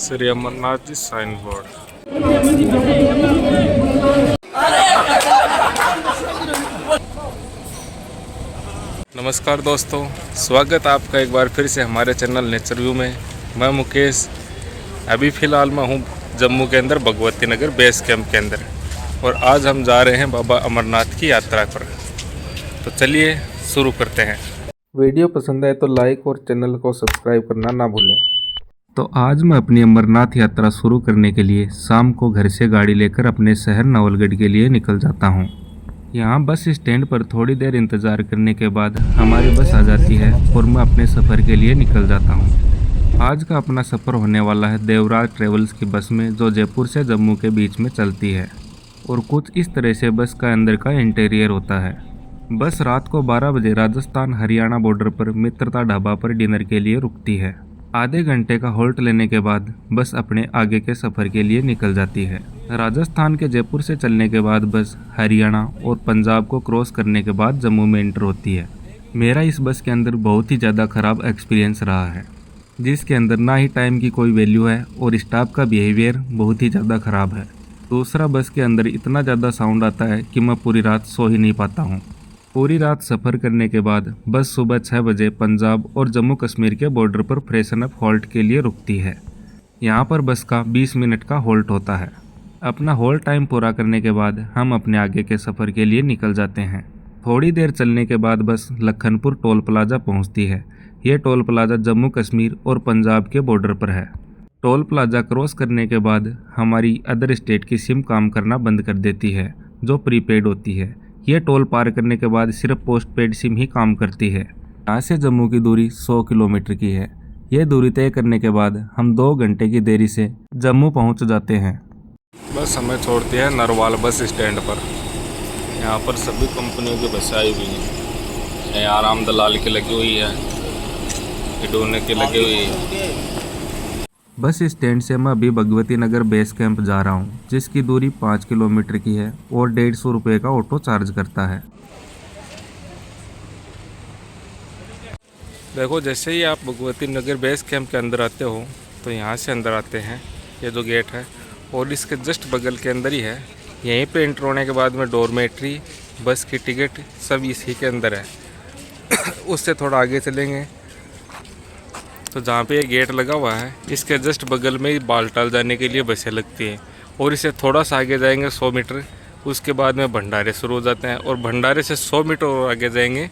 Shri Amarnath ji sign board. नमस्कार दोस्तों, स्वागत आपका एक बार फिर से हमारे चैनल नेचर व्यू में। मैं मुकेश। अभी फ़िलहाल मैं हूँ जम्मू के अंदर भगवती नगर बेस कैंप के अंदर, और आज हम जा रहे हैं बाबा अमरनाथ की यात्रा पर। तो चलिए शुरू करते हैं। वीडियो पसंद आए तो लाइक और चैनल को सब्सक्राइब करना ना भूलें। तो आज मैं अपनी अमरनाथ यात्रा शुरू करने के लिए शाम को घर से गाड़ी लेकर अपने शहर नवलगढ़ के लिए निकल जाता हूँ। यहाँ बस स्टैंड पर थोड़ी देर इंतज़ार करने के बाद हमारी बस आ जाती है और मैं अपने सफ़र के लिए निकल जाता हूँ। आज का अपना सफ़र होने वाला है देवराज ट्रेवल्स की बस में, जो जयपुर से जम्मू के बीच में चलती है। और कुछ इस तरह से बस का अंदर का इंटीरियर होता है। बस रात को 12 बजे राजस्थान हरियाणा बॉर्डर पर मित्रता ढाबा पर डिनर के लिए रुकती है। आधे घंटे का होल्ट लेने के बाद बस अपने आगे के सफ़र के लिए निकल जाती है। राजस्थान के जयपुर से चलने के बाद बस हरियाणा और पंजाब को क्रॉस करने के बाद जम्मू में एंटर होती है। मेरा इस बस के अंदर बहुत ही ज़्यादा ख़राब एक्सपीरियंस रहा है, जिसके अंदर ना ही टाइम की कोई वैल्यू है और स्टाफ का बिहेवियर बहुत ही ज़्यादा ख़राब है। दूसरा, बस के अंदर इतना ज़्यादा साउंड आता है कि मैं पूरी रात सो ही नहीं पाता हूँ। पूरी रात सफ़र करने के बाद बस सुबह 6 बजे पंजाब और जम्मू कश्मीर के बॉर्डर पर फ्रेशन अप हॉल्ट के लिए रुकती है। यहाँ पर बस का 20 मिनट का होल्ट होता है। अपना होल्ट टाइम पूरा करने के बाद हम अपने आगे के सफ़र के लिए निकल जाते हैं। थोड़ी देर चलने के बाद बस लखनपुर टोल प्लाजा पहुँचती है। ये टोल प्लाजा जम्मू कश्मीर और पंजाब के बॉर्डर पर है। टोल प्लाजा क्रॉस करने के बाद हमारी अदर स्टेट की सिम काम करना बंद कर देती है, जो प्रीपेड होती है। यह टोल पार करने के बाद सिर्फ पोस्ट पेड सिम ही काम करती है। यहाँ से जम्मू की दूरी 100 किलोमीटर की है। यह दूरी तय करने के बाद हम 2 घंटे की देरी से जम्मू पहुँच जाते हैं। बस हमें छोड़ती है नरवाल बस स्टैंड पर। यहाँ पर सभी कंपनियों की बसें आई हुई हैं। यहाँ आराम दलाल की लगी हुई है, डोने की लगी हुई है। बस स्टैंड से मैं अभी भगवती नगर बेस कैंप जा रहा हूँ, जिसकी दूरी 5 किलोमीटर की है और 150 रुपये का ऑटो चार्ज करता है। देखो, जैसे ही आप भगवती नगर बेस कैंप के अंदर आते हो तो यहाँ से अंदर आते हैं, ये जो गेट है, और इसके जस्ट बगल के अंदर ही है। यहीं पे एंटर होने के बाद में डॉर्मेट्री, बस की टिकट सब इसी के अंदर है। उससे थोड़ा आगे चलेंगे तो जहाँ पे ये गेट लगा हुआ है, इसके जस्ट बगल में ही बालटाल जाने के लिए बसें लगती हैं। और इसे थोड़ा सा आगे जाएंगे 100 मीटर, उसके बाद में भंडारे शुरू हो जाते हैं। और भंडारे से 100 मीटर और आगे जाएंगे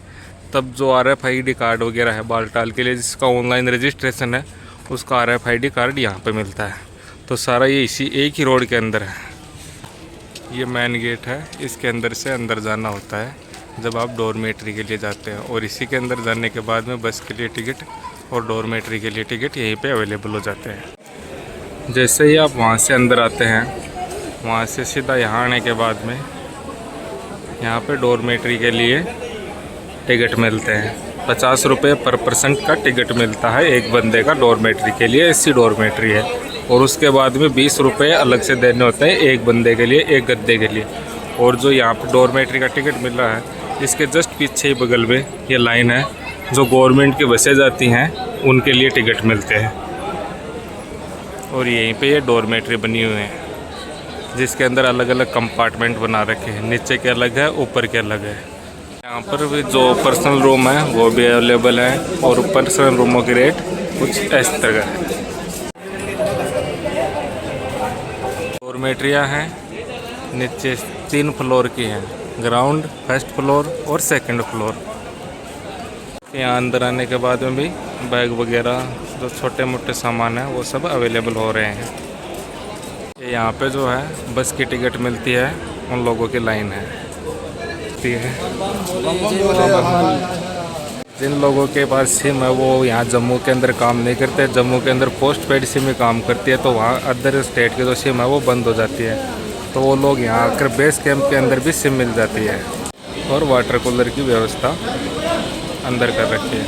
तब जो RFID कार्ड वगैरह है बालटाल के लिए, जिसका ऑनलाइन रजिस्ट्रेशन है, उसका RFID कार्ड यहाँ पे मिलता है। तो सारा ये इसी एक ही रोड के अंदर है। ये मेन गेट है, इसके अंदर से अंदर जाना होता है जब आप डॉर्मेट्री के लिए जाते हैं। और इसी के अंदर जाने के बाद में बस के लिए टिकट और डॉर्मेट्री के लिए टिकट यहीं पे अवेलेबल हो जाते हैं। जैसे ही आप वहाँ से अंदर आते हैं, वहाँ से सीधा यहाँ आने के बाद में यहाँ पे डॉर्मेट्री के लिए टिकट मिलते हैं। 50 रुपये पर पर्सन का टिकट मिलता है एक बंदे का डॉर्मेट्री के लिए। AC डॉर्मेट्री है। और उसके बाद में 20 रुपये अलग से देने होते हैं एक बंदे के लिए, एक गद्दे के लिए। और जो यहाँ पर डॉर्मेट्री का टिकट मिल रहा है, इसके जस्ट पीछे ही बगल में ये लाइन है, जो गवर्नमेंट की बसें जाती हैं उनके लिए टिकट मिलते हैं। और यहीं पे ये डॉर्मेट्री बनी हुई है, जिसके अंदर अलग अलग कंपार्टमेंट बना रखे हैं। नीचे के अलग है, ऊपर के अलग है। यहाँ पर भी जो पर्सनल रूम है वो भी अवेलेबल है, और पर्सनल रूमों की रेट कुछ इस तरह है। डॉर्मेट्रियाँ हैं, नीचे 3 फ्लोर की हैं, ग्राउंड, फर्स्ट फ्लोर और सेकंड फ्लोर। यहाँ अंदर आने के बाद में भी बैग वगैरह जो छोटे मोटे सामान है वो सब अवेलेबल हो रहे हैं। यहाँ पे जो है बस की टिकट मिलती है, उन लोगों की लाइन है। जिन लोगों के पास सिम है वो यहाँ जम्मू के अंदर काम नहीं करते। जम्मू के अंदर पोस्ट पेड सिम ही काम करती है, तो वहाँ अदर स्टेट की जो सिम है वो बंद हो जाती है। तो वो लोग यहाँ आकर बेस कैंप के अंदर भी सिम मिल जाती है। और वाटर कूलर की व्यवस्था अंदर कर रखी है।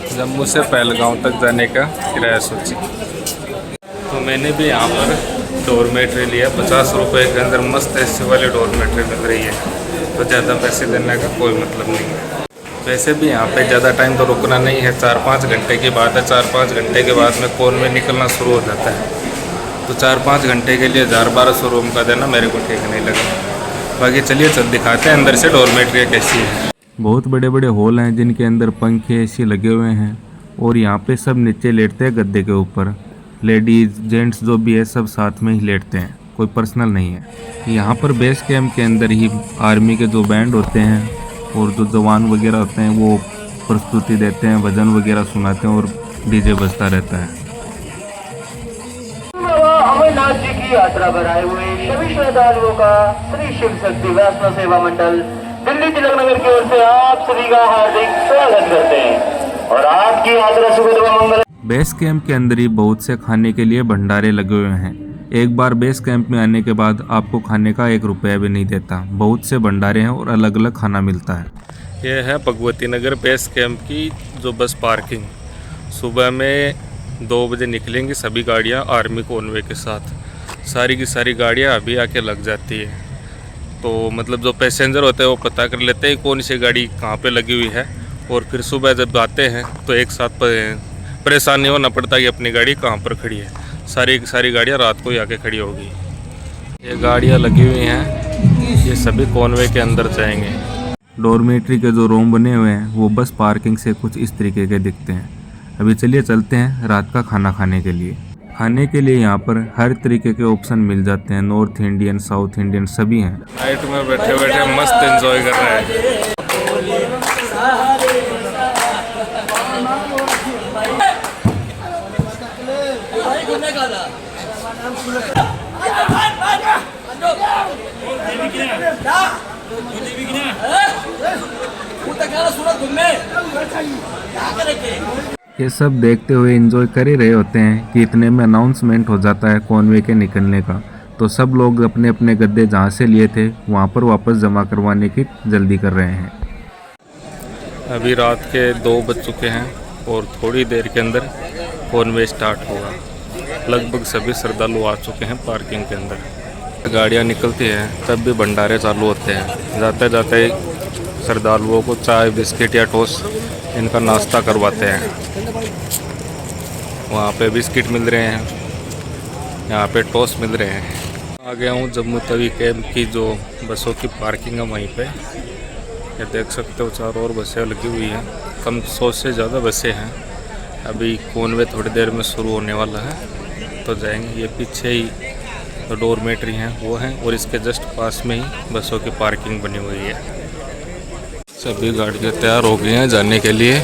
जम्मू से पहलगांव तक जाने का किराया सूची। तो मैंने भी यहाँ पर डॉर्मेट्री लिया। 50 रुपये के अंदर मस्त AC वाली डॉर्मेट्री मिल रही है, तो ज़्यादा पैसे देने का कोई मतलब नहीं है। वैसे भी यहाँ पे ज़्यादा टाइम तो रुकना नहीं है, 4-5 घंटे की बात है। 4-5 घंटे के बाद में कोन में निकलना शुरू हो जाता है। तो 4-5 घंटे के लिए 1000-1200 रूम का देना मेरे को ठीक नहीं लगा। बाकी चलिए चल दिखाते हैं अंदर से डॉर्मेट्री कैसी है। बहुत बड़े बड़े हॉल हैं जिनके अंदर पंखे एसी लगे हुए हैं और यहाँ पे सब नीचे लेटते हैं गद्दे के ऊपर। लेडीज़ जेंट्स जो भी है सब साथ में ही लेटते हैं, कोई पर्सनल नहीं है। यहाँ पर बेस कैंप के अंदर ही आर्मी के जो बैंड होते हैं और जो जवान वगैरह होते हैं वो प्रस्तुति देते हैं, भजन वगैरह सुनाते हैं और डीजे बजता रहता है। अमरनाथ जी की यात्रा पर आए हुए सभी श्रद्धालुओं का श्री शिव शक्ति वैष्णव सेवा मंडल दिल्ली तिलक नगर की ओर से आप सभी का हार्दिक स्वागत करते हैं और आपकी यात्रा सुखद व मंगल। बेस कैंप के अंदर ही बहुत से खाने के लिए भंडारे लगे हुए हैं। एक बार बेस कैंप में आने के बाद आपको खाने का 1 रुपया भी नहीं देता। बहुत से भंडारे हैं और अलग अलग खाना मिलता है। यह है भगवती नगर बेस कैंप की जो बस पार्किंग। सुबह में 2 बजे निकलेंगी सभी गाड़ियाँ आर्मी कॉन्वे के साथ। सारी की सारी गाड़ियाँ अभी आके लग जाती है। तो मतलब जो पैसेंजर होते हैं वो पता कर लेते हैं कौन सी गाड़ी कहाँ पे लगी हुई है और फिर सुबह जब आते हैं तो एक साथ परेशान नहीं होना पड़ता कि अपनी गाड़ी कहाँ पर खड़ी है। सारी की सारी गाड़ियाँ रात को ही आके खड़ी होगी। ये गाड़ियाँ लगी हुई हैं, ये सभी कॉन्वे के अंदर जाएंगे। डॉर्मेट्री के जो रूम बने हुए हैं वो बस पार्किंग से कुछ इस तरीके के दिखते हैं। अभी चलिए चलते हैं रात का खाना खाने के लिए। खाने के लिए यहाँ पर हर तरीके के ऑप्शन मिल जाते हैं। नॉर्थ इंडियन, साउथ इंडियन सभी हैं। नाइट में बैठे बैठे मस्त एंजॉय कर रहे हैं। ये सब देखते हुए एंजॉय कर ही रहे होते हैं कि इतने में अनाउंसमेंट हो जाता है कॉन्वे के निकलने का। तो सब लोग अपने अपने गद्दे जहाँ से लिए थे वहाँ पर वापस जमा करवाने की जल्दी कर रहे हैं। अभी रात के 2 बज चुके हैं और थोड़ी देर के अंदर कॉन्वे स्टार्ट होगा। लगभग सभी श्रद्धालु आ चुके हैं पार्किंग के अंदर। गाड़ियाँ निकलती हैं तब भी भंडारे चालू होते हैं। जाते जाते श्रद्धालुओं को चाय, बिस्किट या टोस्ट इनका नाश्ता करवाते हैं। वहाँ पे बिस्किट मिल रहे हैं, यहाँ पे टोस्ट मिल रहे हैं। आ गया हूँ जम्मू तवी कैंप की जो बसों की पार्किंग है वहीं पे। ये देख सकते हो चारों ओर बसें लगी हुई हैं। कम 100 से ज़्यादा बसें हैं। अभी कॉन्वे थोड़ी देर में शुरू होने वाला है तो जाएंगे। ये पीछे ही जो डॉर्मेट्री हैं वो हैं और इसके जस्ट पास में ही बसों की पार्किंग बनी हुई है। सभी गाड़ियाँ तैयार हो गई हैं जाने के लिए।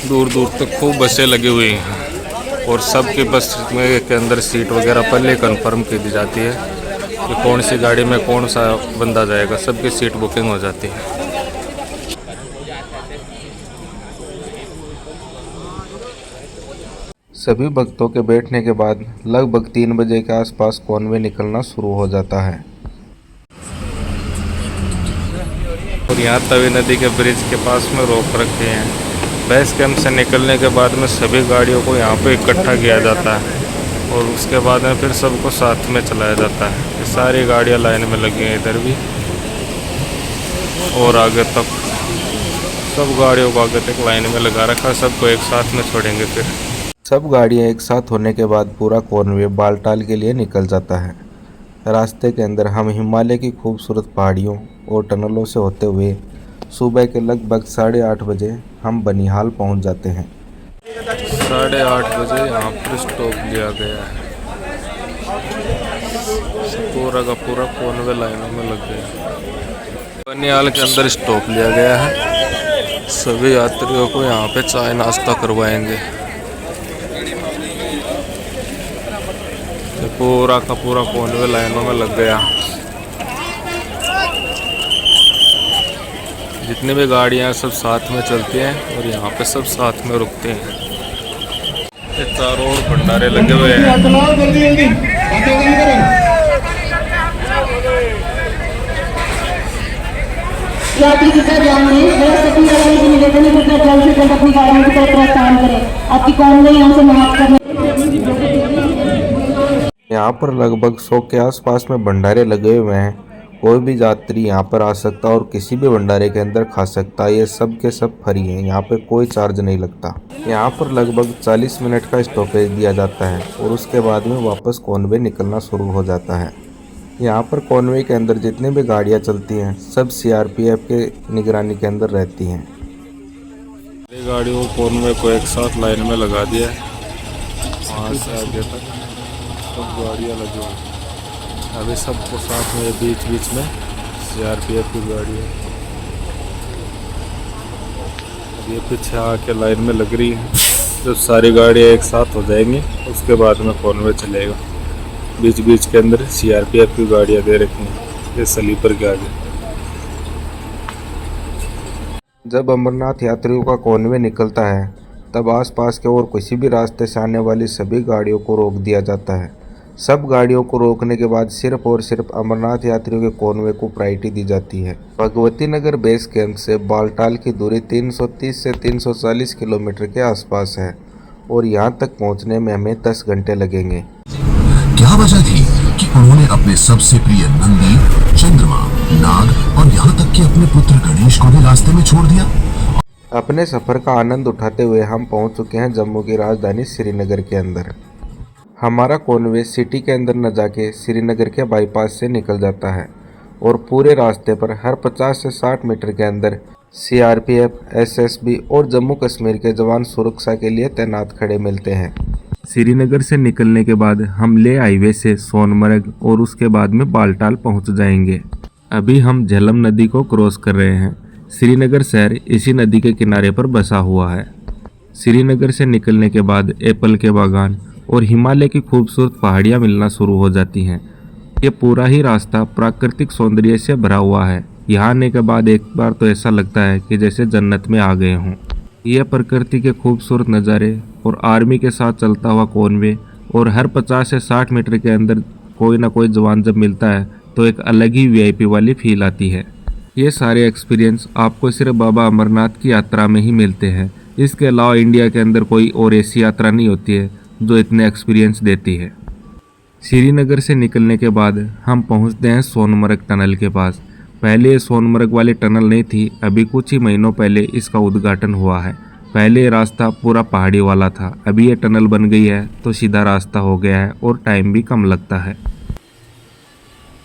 दूर दूर तक खूब बसें लगी हुई हैं और सबकी बस में के अंदर सीट वगैरह पहले कंफर्म की दी जाती है कि कौन सी गाड़ी में कौन सा बंदा जाएगा। सबकी सीट बुकिंग हो जाती है। सभी भक्तों के बैठने के बाद लगभग 3 बजे के आसपास कॉन्वे निकलना शुरू हो जाता है। और यहाँ तवी नदी के ब्रिज के पास में रोक रखे हैं। बेस कैंप से निकलने के बाद में सभी गाड़ियों को यहाँ पे इकट्ठा किया जाता है और उसके बाद में फिर सबको साथ में चलाया जाता है। ये सारी गाड़ियाँ लाइन में लगी हैं इधर भी और आगे तक सब गाड़ियों को आगे तक लाइन में लगा रखा। सबको एक साथ में छोड़ेंगे। फिर सब गाड़ियाँ एक साथ होने के बाद पूरा कॉन्वे बालटाल के लिए निकल जाता है। रास्ते के अंदर हम हिमालय की खूबसूरत पहाड़ियों और टनलों से होते हुए सुबह के लगभग 8:30 बजे हम बनिहाल पहुंच जाते हैं। 8:30 बजे यहाँ पर स्टॉप लिया गया है। पूरा का पूरा कॉन्वे लाइनों में लग गया। बनिहाल के अंदर स्टॉप लिया गया है। सभी यात्रियों को यहाँ पे चाय नाश्ता करवाएंगे। पूरा का पूरा कॉन्वे लाइनों में लग गया। जितनी भी गाड़ियाँ सब साथ में चलती हैं और यहाँ पे सब साथ में रुकते हैं। ये चारों ओर भंडारे लगे हुए हैं। यात्री कृपया ध्यान दें, मेरा सभी यात्री की निवेदन है कृपया जल्द से जल्द अपनी गाड़ियों की तरफ प्रस्थान करें। आपकी कॉन्वे यहाँ से समाप्त करने। यहाँ पर लगभग 100 के आसपास में भंडारे लगे हुए हैं। कोई भी यात्री यहाँ पर आ सकता है और किसी भी भंडारे के अंदर खा सकता है। ये सब के सब फ्री हैं, यहाँ पे कोई चार्ज नहीं लगता। यहाँ पर लगभग 40 मिनट का स्टॉपेज दिया जाता है और उसके बाद में वापस कॉन्वे निकलना शुरू हो जाता है। यहाँ पर कॉन्वे के अंदर जितनी भी गाड़ियाँ चलती हैं सब सीआरपीएफ के निगरानी के अंदर रहती हैं। गाड़ियों को कॉन्वे को एक साथ लाइन में लगा दिया है, वहाँ से आगे तक सब गाड़ियाँ लगी हुई। अभी सबको साथ में बीच बीच में सीआरपीएफ की गाड़ी है। ये पीछे आके लाइन में लग रही है। जब सारी गाड़ियाँ एक साथ हो जाएंगी उसके बाद में कॉन्वे चलेगा। बीच बीच के अंदर सीआरपीएफ की गाड़ियाँ दे रखी हैं ये स्लीपर के आगे। जब अमरनाथ यात्रियों का कॉन्वे निकलता है तब आसपास के और किसी भी रास्ते से आने वाली सभी गाड़ियों को रोक दिया जाता है। सब गाड़ियों को रोकने के बाद सिर्फ और सिर्फ अमरनाथ यात्रियों के कॉन्वे को प्रायोरिटी दी जाती है। भगवती नगर बेस कैंप से बालटाल की दूरी 330 से 340 किलोमीटर के आसपास है और यहाँ तक पहुँचने में हमें 10 घंटे लगेंगे। क्या वजह थी कि उन्होंने अपने सबसे प्रिय नंदी, चंद्रमा, नाग और यहाँ तक कि अपने पुत्र गणेश को भी रास्ते में छोड़ दिया? अपने सफ़र का आनंद उठाते हुए हम पहुँच चुके हैं जम्मू की राजधानी श्रीनगर के अंदर। हमारा कॉन्वे सिटी के अंदर न जाके श्रीनगर के बाईपास से निकल जाता है और पूरे रास्ते पर हर 50 से 60 मीटर के अंदर सीआरपीएफ, एसएसबी और जम्मू कश्मीर के जवान सुरक्षा के लिए तैनात खड़े मिलते हैं। श्रीनगर से निकलने के बाद हम ले हाईवे से सोनमर्ग और उसके बाद में बालटाल पहुंच जाएंगे। अभी हम झेलम नदी को क्रॉस कर रहे हैं। श्रीनगर शहर इसी नदी के किनारे पर बसा हुआ है। श्रीनगर से निकलने के बाद एप्पल के बागान और हिमालय की खूबसूरत पहाड़ियाँ मिलना शुरू हो जाती हैं। ये पूरा ही रास्ता प्राकृतिक सौंदर्य से भरा हुआ है। यहाँ आने के बाद एक बार तो ऐसा लगता है कि जैसे जन्नत में आ गए हों। यह प्रकृति के खूबसूरत नज़ारे और आर्मी के साथ चलता हुआ कॉन्वे और हर 50 से 60 मीटर के अंदर कोई ना कोई जवान जब मिलता है तो एक अलग ही वीआईपी वाली फील आती है। ये सारे एक्सपीरियंस आपको सिर्फ बाबा अमरनाथ की यात्रा में ही मिलते हैं। इसके अलावा इंडिया के अंदर कोई और ऐसी यात्रा नहीं होती है जो इतने एक्सपीरियंस देती है। श्रीनगर से निकलने के बाद हम पहुंचते हैं सोनमर्ग टनल के पास। पहले ये सोनमर्ग वाली टनल नहीं थी, अभी कुछ ही महीनों पहले इसका उद्घाटन हुआ है। पहले ये रास्ता पूरा पहाड़ी वाला था, अभी ये टनल बन गई है तो सीधा रास्ता हो गया है और टाइम भी कम लगता है।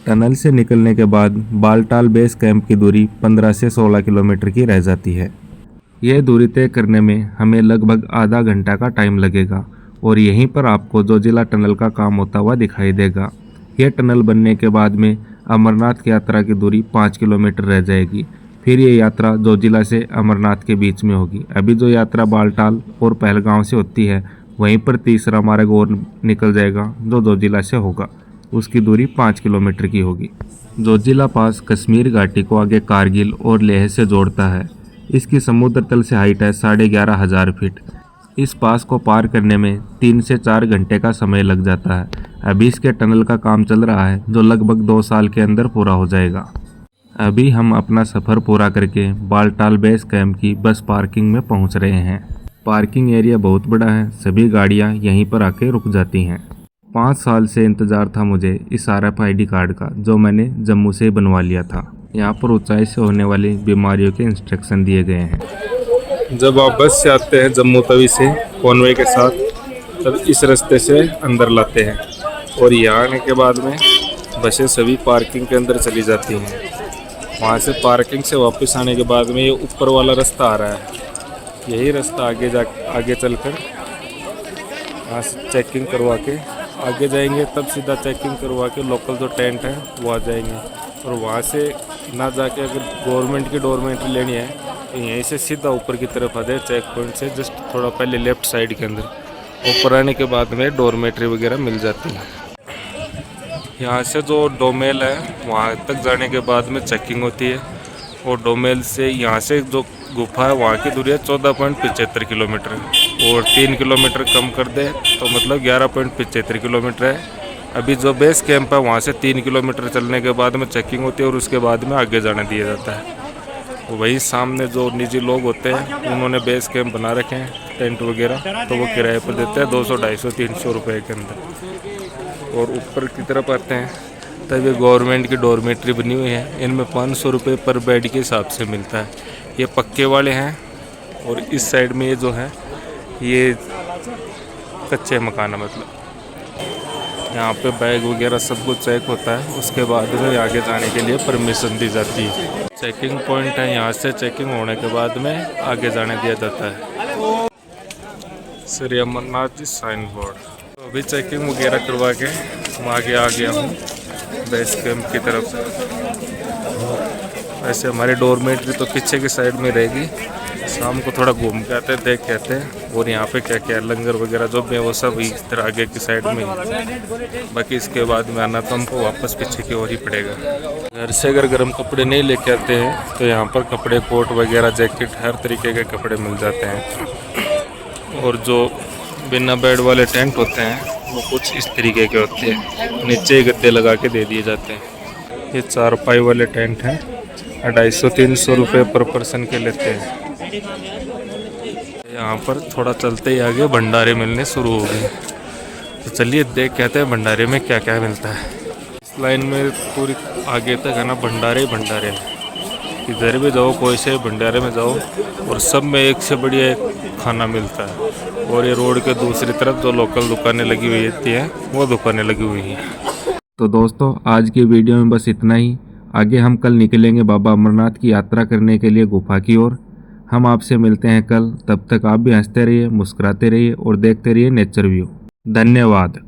टनल से निकलने के बाद बालटाल बेस कैंप की दूरी 15 से 16 किलोमीटर की रह जाती है। यह दूरी तय करने में हमें लगभग आधा घंटा का टाइम लगेगा और यहीं पर आपको जोजिला टनल का काम होता हुआ दिखाई देगा। यह टनल बनने के बाद में अमरनाथ की यात्रा की दूरी 5 किलोमीटर रह जाएगी। फिर ये यात्रा जोजिला से अमरनाथ के बीच में होगी। अभी जो यात्रा बालटाल और पहलगांव से होती है वहीं पर तीसरा मार्ग और निकल जाएगा जो जोजिला से होगा। उसकी दूरी 5 किलोमीटर की होगी। जोजिला पास कश्मीर घाटी को आगे कारगिल और लेह से जोड़ता है। इसकी समुद्र तल से हाइट है 11,500 फीट। इस पास को पार करने में 3 से 4 घंटे का समय लग जाता है। अभी इसके टनल का काम चल रहा है जो लगभग 2 साल के अंदर पूरा हो जाएगा। अभी हम अपना सफ़र पूरा करके बालटाल बेस कैंप की बस पार्किंग में पहुंच रहे हैं। पार्किंग एरिया बहुत बड़ा है, सभी गाड़ियां यहीं पर आके रुक जाती हैं। 5 साल से इंतज़ार था मुझे इस RFID कार्ड का जो मैंने जम्मू से बनवा लिया था। यहाँ पर ऊंचाई से होने वाली बीमारियों के इंस्ट्रक्शन दिए गए हैं। जब आप बस से आते हैं जम्मू तवी से कॉन्वे के साथ तब इस रास्ते से अंदर लाते हैं और यहाँ आने के बाद में बसें सभी पार्किंग के अंदर चली जाती हैं। वहाँ से पार्किंग से वापस आने के बाद में ये ऊपर वाला रास्ता आ रहा है। यही रास्ता आगे चलकर यहाँ से चेकिंग करवा के आगे जाएंगे, तब सीधा चेकिंग करवा के लोकल जो टेंट है वो आ जाएंगे। और वहाँ से ना जाके अगर गवर्नमेंट की डोरमेट्री लेनी है तो यहीं से सीधा ऊपर की तरफ आ जाए। चेक पॉइंट से जस्ट थोड़ा पहले लेफ्ट साइड के अंदर ऊपर आने के बाद में डोरमेट्री वगैरह मिल जाती है। यहाँ से जो डोमेल है वहाँ तक जाने के बाद में चेकिंग होती है और डोमेल से यहाँ से जो गुफा है वहाँ की दूरी है 14.75 किलोमीटर और 3 किलोमीटर कम कर दे तो मतलब 11.75 किलोमीटर है। अभी जो बेस कैंप है वहाँ से 3 किलोमीटर चलने के बाद में चेकिंग होती है और उसके बाद में आगे जाने दिया जाता है। वही सामने जो निजी लोग होते हैं उन्होंने बेस कैंप बना रखे हैं टेंट वगैरह, तो वो किराए पर देते हैं 200, 250, 300 रुपये के अंदर। और ऊपर की तरफ आते हैं तब ये गवर्नमेंट की डॉर्मेट्री बनी हुई है। इनमें 500 रुपये पर बेड के हिसाब से मिलता है। ये पक्के वाले हैं और इस साइड में ये जो है ये कच्चे मकान है, मतलब यहाँ पे बैग वगैरह सब कुछ चेक होता है, उसके बाद में आगे जाने के लिए परमिशन दी जाती है। चेकिंग पॉइंट है, यहाँ से चेकिंग होने के बाद में आगे जाने दिया जाता है। Shri Amarnath ji sign board. तो अभी चेकिंग वगैरह करवा के मैं आगे आ गया हूँ बेस कैंप की तरफ। वैसे हमारी डोरमेट्री तो पीछे की साइड में रहेगी, शाम को थोड़ा घूम के आते हैं, देख के आते हैं। और यहाँ पे क्या क्या लंगर वगैरह जो भी है वो सब इधर आगे की साइड में ही। बाकी इसके बाद में आना तो हमको वापस पीछे की ओर ही पड़ेगा। घर से अगर गर्म कपड़े नहीं लेके आते हैं तो यहाँ पर कपड़े, कोट वगैरह, जैकेट, हर तरीके के कपड़े मिल जाते हैं। और जो बिना बेड वाले टेंट होते हैं वो कुछ इस तरीके के होते हैं, नीचे गद्दे लगा के दे दिए जाते हैं। ये 4 पाई वाले टेंट हैं, 250-300 रुपये पर पर्सन के लेते हैं। यहाँ पर थोड़ा चलते ही आगे भंडारे मिलने शुरू हो गए, तो चलिए देख कहते हैं भंडारे में क्या क्या मिलता है। इस लाइन में पूरी आगे तक है ना भंडारे ही भंडारे हैं। इधर भी जाओ, कोई से भंडारे में जाओ, और सब में एक से बढ़िया एक खाना मिलता है। और ये रोड के दूसरी तरफ जो लोकल दुकानें लगी हुई हैं वो दुकानें लगी हुई हैं। तो दोस्तों आज की वीडियो में बस इतना ही। आगे हम कल निकलेंगे बाबा अमरनाथ की यात्रा करने के लिए गुफा की ओर। हम आपसे मिलते हैं कल, तब तक आप भी हंसते रहिए, मुस्कुराते रहिए और देखते रहिए नेचर व्यू। धन्यवाद।